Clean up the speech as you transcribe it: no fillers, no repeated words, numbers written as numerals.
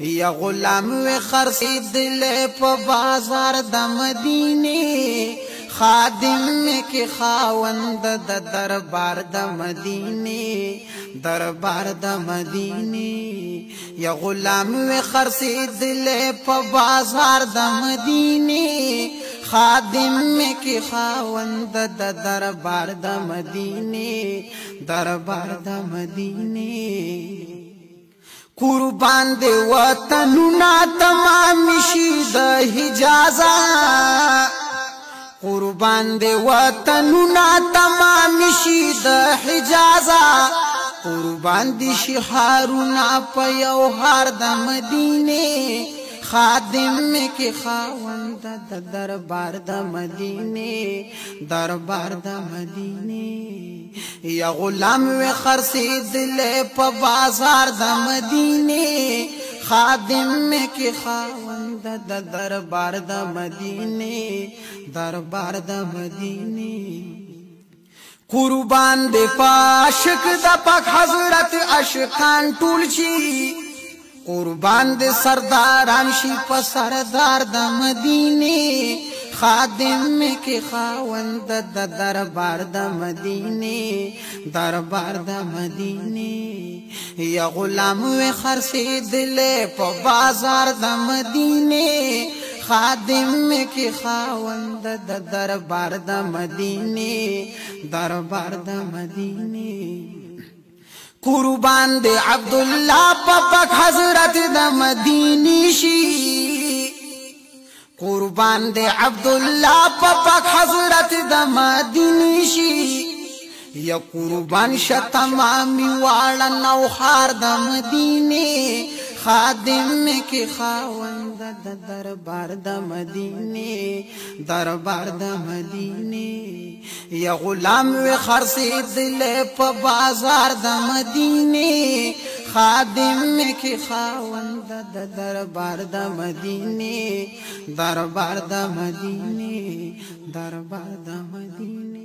یا غلام و خرسیدل په بازار د مدینه خادم کی خاوند د دربار د مدینه دربار د مدینه یا غلام و خرسیدل په بازار د مدینه خادم کی خاوند د دربار د مدینه دربار د مدینه قربان دے وطننا تمام شي د حجازا قربان دے وطننا تمام شي د حجازا قربان دي شي هارونه په یو هار د مدینه خادم کی خاوند د دربار د مدینه دربار د مدینه یا غلام و خرسیدل په بازار د مدینه خادم کی خاوند د دربار د مدینه دربار د مدینه قربان دے پاشک د پاک حضرت عاشقان ټول شي قربان دے سرداران شي په سردار د مدینه خادم کی خاوند د دربار د مدینه دربار د مدینه یا غلام و خرسیدل په بازار د مدینه خادم کی خاوند د دربار د مدینه دربار د مدینه قربان دے عبداللہ پاک حضرت د مدینی شي قربان دے عبداللہ پاک حضرت د مدینی شي یا قربان شتمامی والا نوخار د مدینه خادم کی خاوند د دربار د مدینه دربار د مدینه یا غلام و خرسیدل په بازار د مدینه خادم کی خاوند د دربار د مدینه دربار د مدینه دربار د مدینه